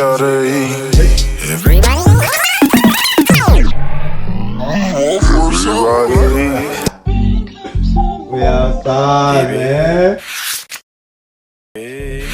gotta eat. Everybody We outside, man. eat.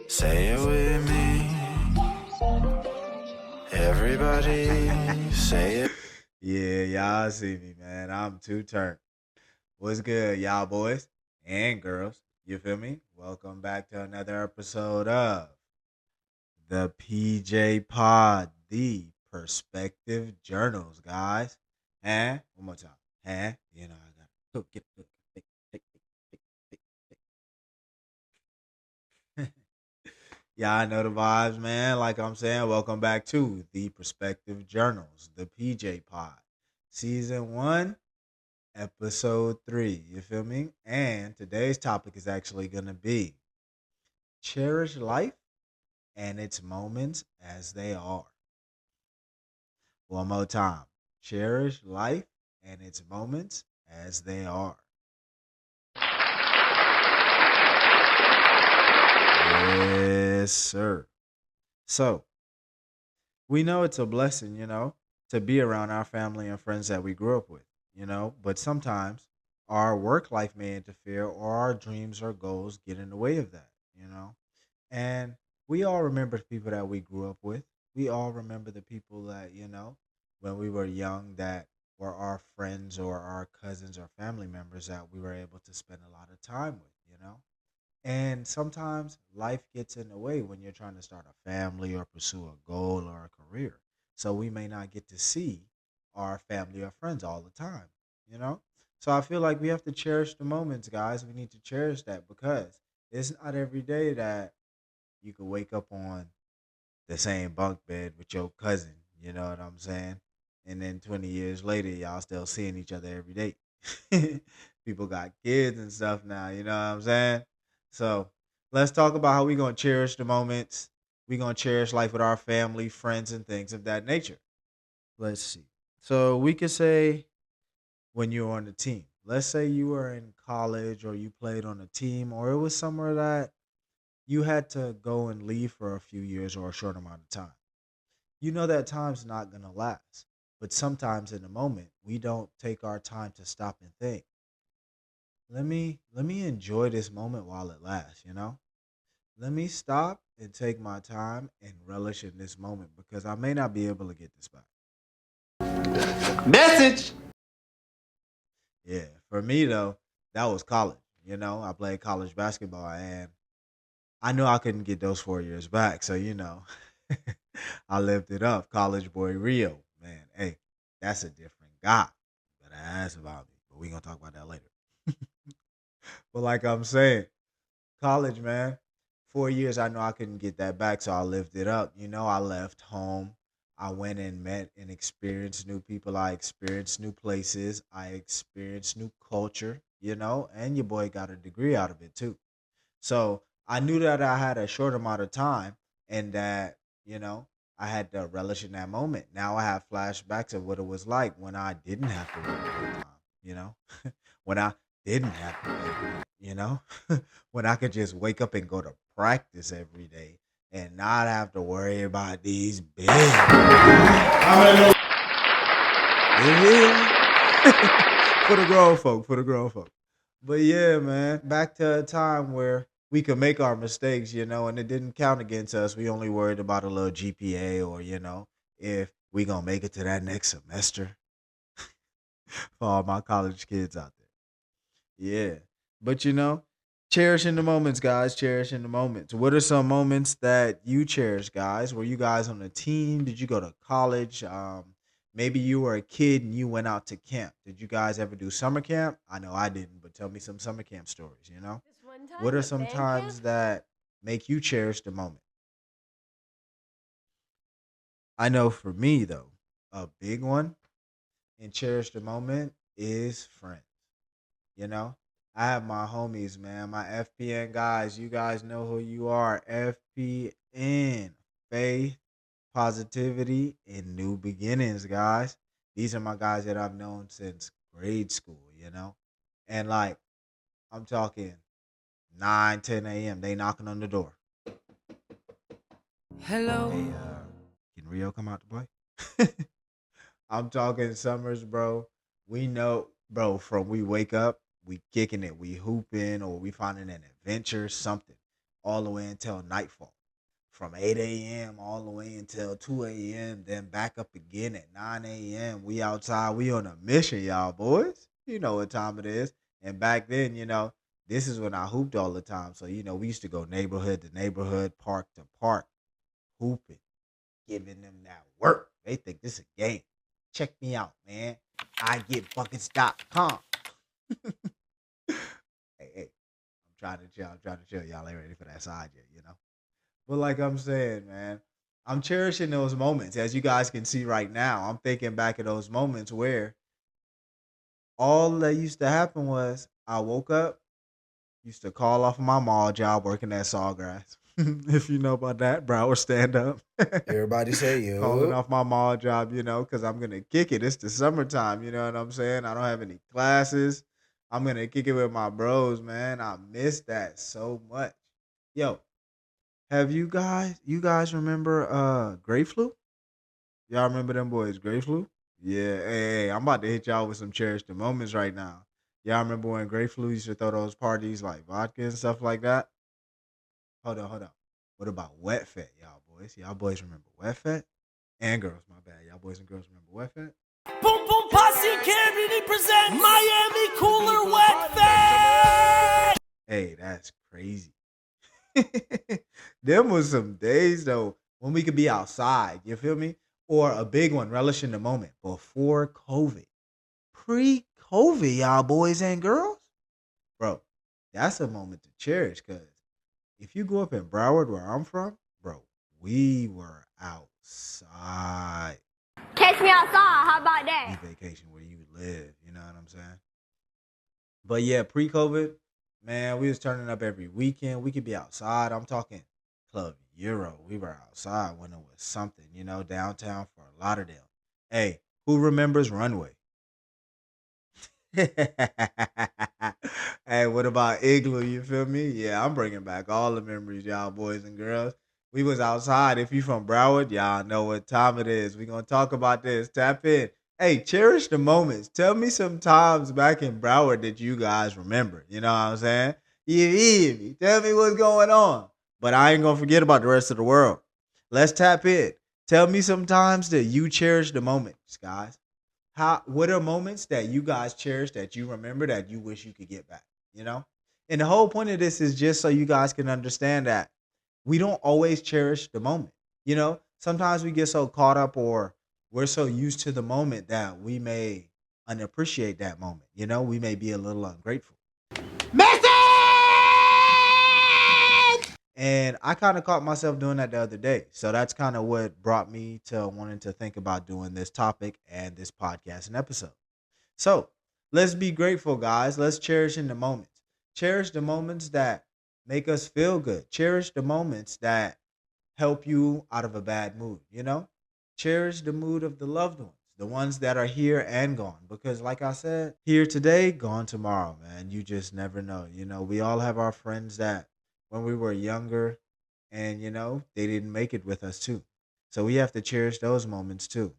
Say it with me. Everybody say it. Yeah, y'all see me, man. I'm too turned. What's good, y'all boys and girls? You feel me? Welcome back to another episode of the PJ Pod, the Perspective Journals, guys. One more time. You know, I got to get Yeah, I know the vibes, man. Like I'm saying, welcome back to the Perspective Journals, the PJ Pod, Season 1, Episode 3. You feel me? And today's topic is actually going to be Cherish Life and its moments as they are. One more time. Cherish life and its moments as they are. Yes, sir. So, we know it's a blessing, to be around our family and friends that we grew up with, but sometimes our work life may interfere or our dreams or goals get in the way of that. And we all remember the people that we grew up with. We all remember the people that, when we were young that were our friends or our cousins or family members that we were able to spend a lot of time with. And sometimes life gets in the way when you're trying to start a family or pursue a goal or a career. So we may not get to see our family or friends all the time, you know? So I feel like we have to cherish the moments, guys. We need to cherish that because it's not every day that you could wake up on the same bunk bed with your cousin, you know what I'm saying? And then 20 years later, y'all still seeing each other every day. People got kids and stuff now, you know what I'm saying? So let's talk about how we going to cherish the moments. We going to cherish life with our family, friends, and things of that nature. Let's see. So we could say when you were on the team. Let's say you were in college or you played on a team or it was somewhere that you had to go and leave for a few years or a short amount of time. You know that time's not going to last. But sometimes in the moment, we don't take our time to stop and think. Let me enjoy this moment while it lasts. Let me stop and take my time and relish in this moment because I may not be able to get this back. Message. Yeah, for me though, that was college. I played college basketball and I knew I couldn't get those 4 years back. So, I lived it up. College boy Rio, man. Hey, that's a different guy. Better ask about me. But we gonna talk about that later. But like I'm saying, college, man. 4 years, I know I couldn't get that back, so I lived it up. I left home. I went and met and experienced new people. I experienced new places. I experienced new culture, and your boy got a degree out of it too. So I knew that I had a short amount of time and that, I had to relish in that moment. Now I have flashbacks of what it was like when I didn't have to work full time, you know, when I didn't have to pay rent, when I could just wake up and go to practice every day and not have to worry about these bills. Yeah. For the grown folk, for the grown folk. But yeah, man, back to a time where we could make our mistakes, and it didn't count against us. We only worried about a little GPA or, if we gonna make it to that next semester for all my college kids out there. Yeah. But cherishing the moments, guys, cherishing the moments. What are some moments that you cherish, guys? Were you guys on a team? Did you go to college? Maybe you were a kid and you went out to camp. Did you guys ever do summer camp? I know I didn't, but tell me some summer camp stories. This one What time are at some band camp? times that make you cherish the moment? I know for me though, a big one and cherish the moment is friends. You know, I have my homies, man, my FPN guys. You guys know who you are. FPN, faith, positivity, and new beginnings, guys. These are my guys that I've known since grade school. And like, I'm talking 9, 10 a.m. They knocking on the door. Hey, can Rio come out to play? I'm talking summers, bro. We know, bro, from we wake up, we kicking it, we hooping, or we finding an adventure, something, all the way until nightfall. From 8 a.m. all the way until 2 a.m., then back up again at 9 a.m. We outside, we on a mission, y'all boys. You know what time it is. And back then, this is when I hooped all the time. So, we used to go neighborhood to neighborhood, park to park, hooping, giving them that work. They think this is a game. Check me out, man. I get buckets.com. Hey, I'm trying to chill. I'm trying to chill. Y'all ain't ready for that side yet. But like I'm saying, man, I'm cherishing those moments. As you guys can see right now, I'm thinking back at those moments where all that used to happen was I woke up, used to call off my mall job working at Sawgrass. If you know about that, Broward stand up. Everybody say Calling yo. off my mall job, because I'm gonna kick it. It's the summertime, you know what I'm saying? I don't have any classes. I'm gonna kick it with my bros, man. I miss that so much. Yo, have you guys remember Grape Flu? Y'all remember them boys, Grape Flu? Yeah, hey, I'm about to hit y'all with some cherished moments right now. Y'all remember when Grape Flu used to throw those parties like vodka and stuff like that? Hold on, hold on. What about Wet Fat, y'all boys? Y'all boys remember Wet Fat? And girls, my bad. Y'all boys and girls remember Wet Fat? Boom Boom Posse Caribbean presents Miami Cooler Wet Fest! Hey, that's crazy. Them was some days though when we could be outside, you feel me? Or a big one, relish in the moment before COVID. Pre-COVID, y'all boys and girls. Bro, that's a moment to cherish because if you go up in Broward where I'm from, bro, we were outside. Catch me outside. How about We that? vacation where you live, you know what I'm saying? But yeah, pre-COVID, man, we was turning up every weekend. We could be outside. I'm talking Club Euro. We were outside when it was something, downtown for Lauderdale. Hey, who remembers Runway? Hey, what about Igloo? You feel me? Yeah, I'm bringing back all the memories, y'all boys and girls. We was outside. If you from Broward, y'all know what time it is. We gonna talk about this. Tap in. Hey, cherish the moments. Tell me some times back in Broward that you guys remember. You know what I'm saying? You hear me? Tell me what's going on. But I ain't gonna forget about the rest of the world. Let's tap in. Tell me some times that you cherish the moments, guys. What are moments that you guys cherish that you remember that you wish you could get back, you know? And the whole point of this is just so you guys can understand that we don't always cherish the moment. Sometimes we get so caught up or we're so used to the moment that we may unappreciate that moment. We may be a little ungrateful. And I kind of caught myself doing that the other day. So that's kind of what brought me to wanting to think about doing this topic and this podcast and episode. So let's be grateful, guys. Let's cherish in the moments. Cherish the moments that make us feel good. Cherish the moments that help you out of a bad mood. Cherish the mood of the loved ones, the ones that are here and gone. Because, like I said, here today, gone tomorrow, man. You just never know. We all have our friends that when we were younger and, they didn't make it with us too. So we have to cherish those moments too.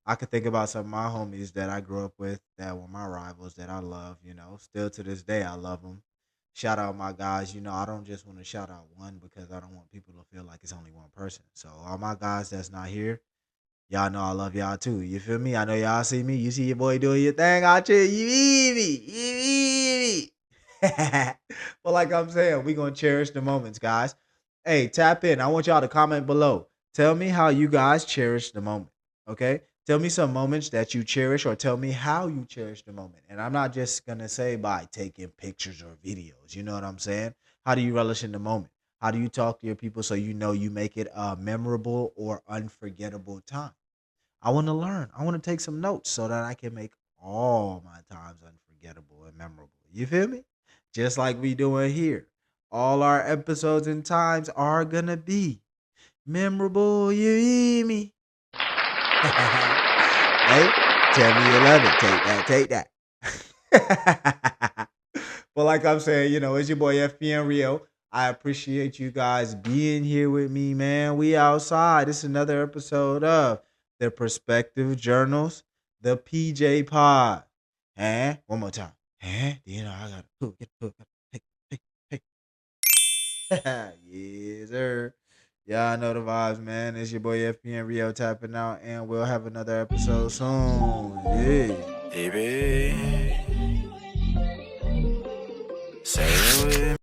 I could think about some of my homies that I grew up with that were my rivals that I love. Still to this day, I love them. Shout out my guys. I don't just want to shout out one because I don't want people to feel like it's only one person. So all my guys that's not here, y'all know I love y'all too. You feel me? I know y'all see me. You see your boy doing your thing out here. You feel me? You feel me? But like I'm saying, we gonna cherish the moments, guys. Hey, tap in. I want y'all to comment below. Tell me how you guys cherish the moment. Okay? Tell me some moments that you cherish or tell me how you cherish the moment. And I'm not just going to say by taking pictures or videos. You know what I'm saying? How do you relish in the moment? How do you talk to your people so you know you make it a memorable or unforgettable time? I want to learn. I want to take some notes so that I can make all my times unforgettable and memorable. You feel me? Just like we doing here. All our episodes and times are going to be memorable. You hear me? Hey, tell me you love it. Take that. But like I'm saying, it's your boy FPN Rio. I appreciate you guys being here with me, man. We outside. This is another episode of the Perspective Journals, the PJ Pod. And one more time. And you know I gotta get hook. Yes, sir. Y'all know the vibes, man. It's your boy FPN Rio tapping out, and we'll have another episode soon. Yeah. baby. Say it with me.